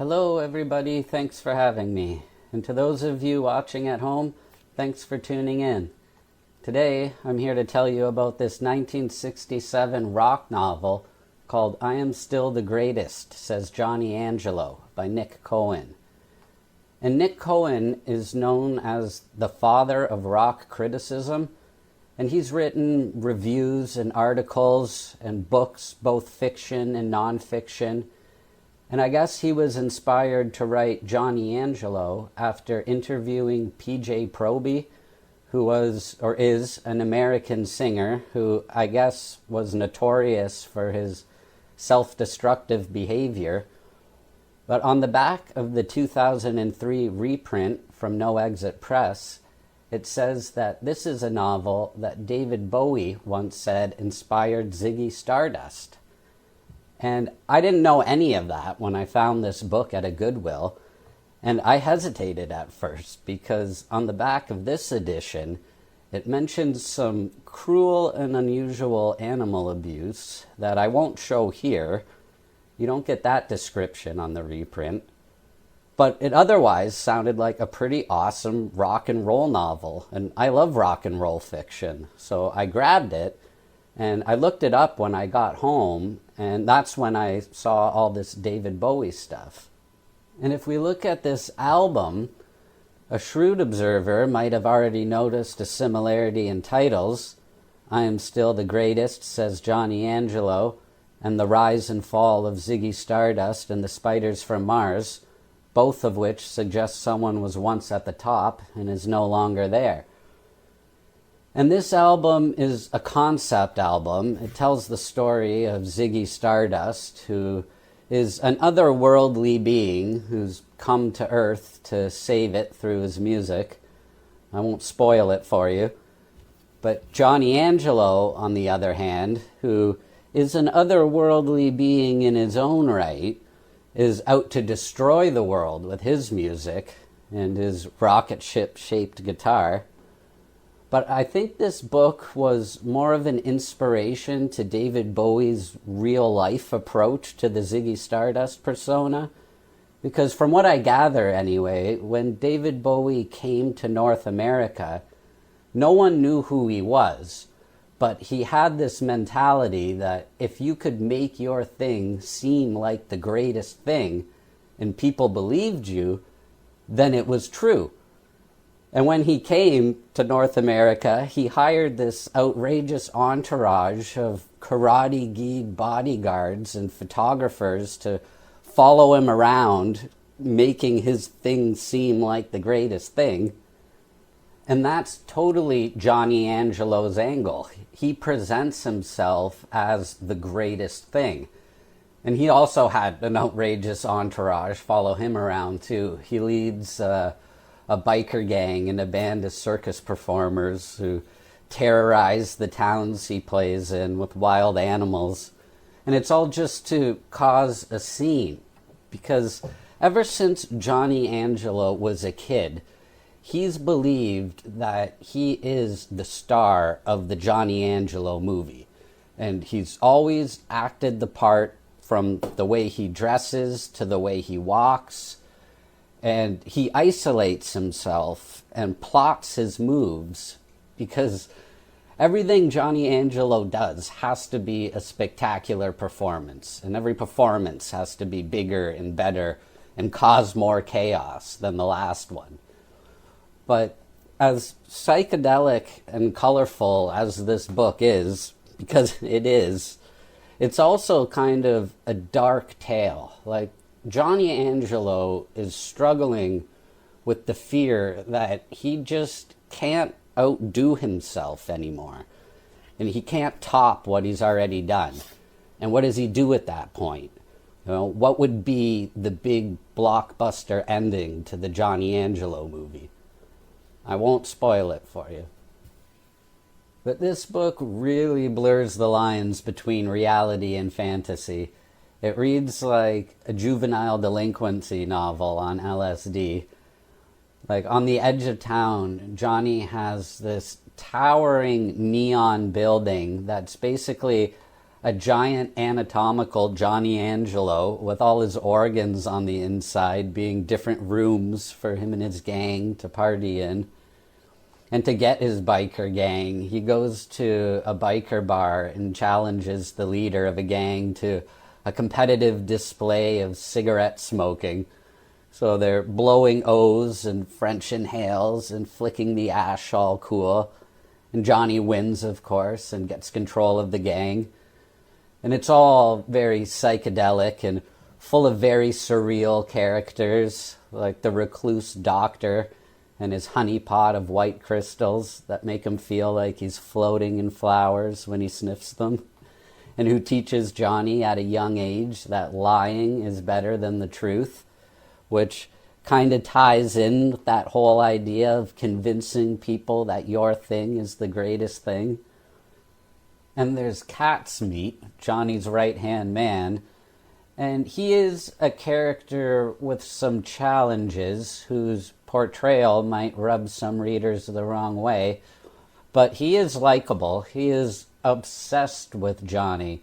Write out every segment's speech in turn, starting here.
Hello, everybody. Thanks for having me. And to those of you watching at home, thanks for tuning in. Today, I'm here to tell you about this 1967 rock novel called I Am Still the Greatest, Says Johnny Angelo by Nick Cohn. And Nick Cohn is known as the father of rock criticism, and he's written reviews and articles and books, both fiction and nonfiction. And I guess he was inspired to write Johnny Angelo after interviewing P.J. Proby, who was, or is, an American singer who I guess was notorious for his self-destructive behavior. But on the back of the 2003 reprint from No Exit Press, it says that this is a novel that David Bowie once said inspired Ziggy Stardust. And I didn't know any of that when I found this book at a Goodwill, and I hesitated at first because on the back of this edition, it mentions some cruel and unusual animal abuse that I won't show here. You don't get that description on the reprint. But it otherwise sounded like a pretty awesome rock and roll novel, and I love rock and roll fiction. So I grabbed it, and I looked it up when I got home, and that's when I saw all this David Bowie stuff. And if we look at this album, a shrewd observer might have already noticed a similarity in titles. I Am Still the Greatest, Says Johnny Angelo, and The Rise and Fall of Ziggy Stardust and the Spiders from Mars, both of which suggest someone was once at the top and is no longer there. And this album is a concept album. It tells the story of Ziggy Stardust, who is an otherworldly being who's come to Earth to save it through his music. I won't spoil it for you. But Johnny Angelo, on the other hand, who is an otherworldly being in his own right, is out to destroy the world with his music and his rocket ship-shaped guitar. But I think this book was more of an inspiration to David Bowie's real-life approach to the Ziggy Stardust persona. Because from what I gather anyway, when David Bowie came to North America, no one knew who he was. But he had this mentality that if you could make your thing seem like the greatest thing and people believed you, then it was true. And when he came to North America, he hired this outrageous entourage of karate-gied bodyguards and photographers to follow him around, making his thing seem like the greatest thing. And that's totally Johnny Angelo's angle. He presents himself as the greatest thing. And he also had an outrageous entourage follow him around too. He leads a biker gang and a band of circus performers who terrorize the towns he plays in with wild animals. And it's all just to cause a scene. Because ever since Johnny Angelo was a kid, he's believed that he is the star of the Johnny Angelo movie. And he's always acted the part from the way he dresses to the way he walks. And he isolates himself and plots his moves because everything Johnny Angelo does has to be a spectacular performance. And every performance has to be bigger and better and cause more chaos than the last one. But as psychedelic and colorful as this book is, because it is, it's also kind of a dark tale. Like, Johnny Angelo is struggling with the fear that he just can't outdo himself anymore. And he can't top what he's already done. And what does he do at that point? You know, what would be the big blockbuster ending to the Johnny Angelo movie? I won't spoil it for you. But this book really blurs the lines between reality and fantasy. It reads like a juvenile delinquency novel on LSD. Like, on the edge of town, Johnny has this towering neon building that's basically a giant anatomical Johnny Angelo with all his organs on the inside being different rooms for him and his gang to party in. And to get his biker gang, he goes to a biker bar and challenges the leader of a gang to a competitive display of cigarette smoking. So they're blowing O's and French inhales and flicking the ash all cool. And Johnny wins, of course, and gets control of the gang. And it's all very psychedelic and full of very surreal characters, like the recluse doctor and his honeypot of white crystals that make him feel like he's floating in flowers when he sniffs them, and who teaches Johnny at a young age that lying is better than the truth, which kind of ties in with that whole idea of convincing people that your thing is the greatest thing. And there's Cat's Meat, Johnny's right-hand man, and he is a character with some challenges whose portrayal might rub some readers the wrong way, but he is likable. He is obsessed with Johnny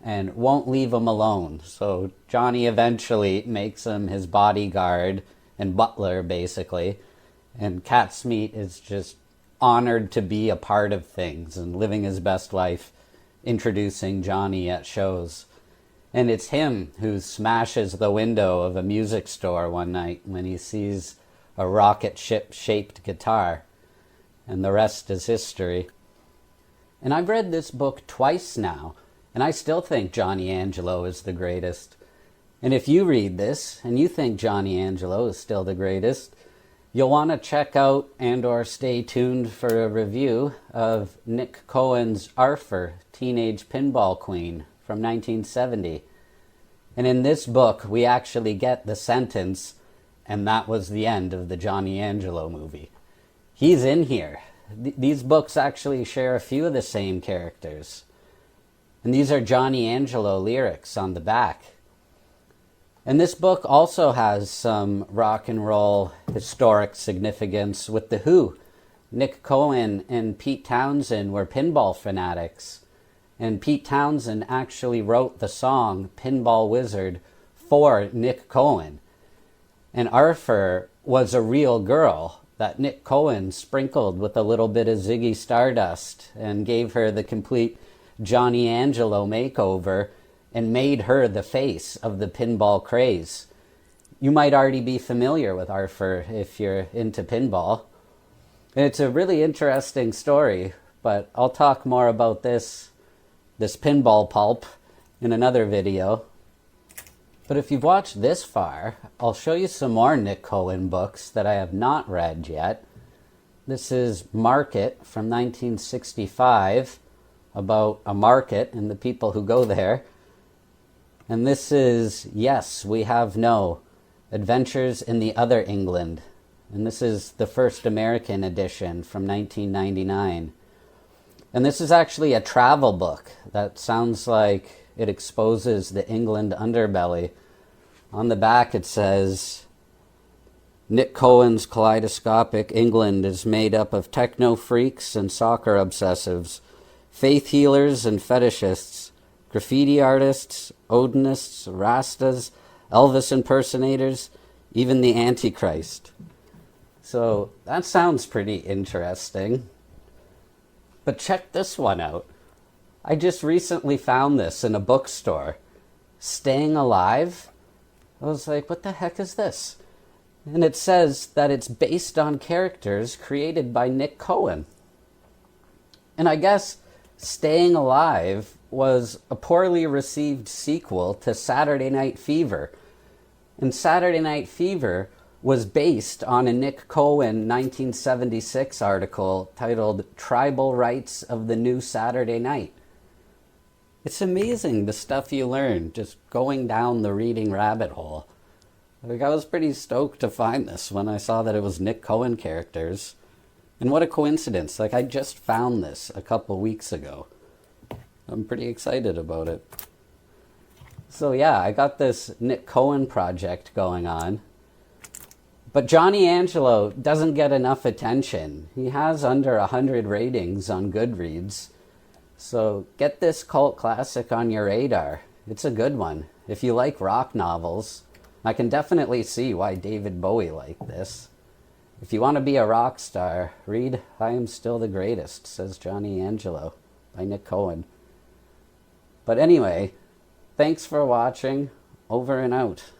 and won't leave him alone. So Johnny eventually makes him his bodyguard and butler, basically, and Cat's Meat is just honored to be a part of things and living his best life, introducing Johnny at shows. And it's him who smashes the window of a music store one night when he sees a rocket ship-shaped guitar. And the rest is history. And I've read this book twice now, and I still think Johnny Angelo is the greatest. And if you read this and you think Johnny Angelo is still the greatest, you'll want to check out and or stay tuned for a review of Nick Cohen's Arthur, Teenage Pinball Queen from 1970. And in this book, we actually get the sentence, and that was the end of the Johnny Angelo movie. He's in here. These books actually share a few of the same characters. And these are Johnny Angelo lyrics on the back. And this book also has some rock and roll historic significance with The Who. Nick Cohen and Pete Townshend were pinball fanatics. And Pete Townshend actually wrote the song Pinball Wizard for Nick Cohen. And Arthur was a real girl that Nick Cohen sprinkled with a little bit of Ziggy Stardust and gave her the complete Johnny Angelo makeover and made her the face of the pinball craze. You might already be familiar with Arthur if you're into pinball. And it's a really interesting story, but I'll talk more about this pinball pulp in another video. But if you've watched this far, I'll show you some more Nick Cohen books that I have not read yet. This is Market from 1965, about a market and the people who go there. And this is Yes, We Have No, Adventures in the Other England. And this is the first American edition from 1999. And this is actually a travel book that sounds like it exposes the England underbelly. On the back it says, Nick Cohen's kaleidoscopic England is made up of techno freaks and soccer obsessives, faith healers and fetishists, graffiti artists, Odinists, Rastas, Elvis impersonators, even the Antichrist. So that sounds pretty interesting. But check this one out. I just recently found this in a bookstore. Staying Alive? I was like, what the heck is this? And it says that it's based on characters created by Nick Cohen. And I guess Staying Alive was a poorly received sequel to Saturday Night Fever. And Saturday Night Fever was based on a Nick Cohen 1976 article titled Tribal Rights of the New Saturday Night. It's amazing the stuff you learn just going down the reading rabbit hole. Like, I was pretty stoked to find this when I saw that it was Nick Cohen characters. And what a coincidence. Like, I just found this a couple weeks ago. I'm pretty excited about it. So yeah, I got this Nick Cohen project going on. But Johnny Angelo doesn't get enough attention. He has under 100 ratings on Goodreads. So get this cult classic on your radar. It's a good one. If you like rock novels, I can definitely see why David Bowie liked this. If you want to be a rock star, read I Am Still the Greatest, says Johnny Angelo by Nick Cohn. But anyway, thanks for watching. Over and out.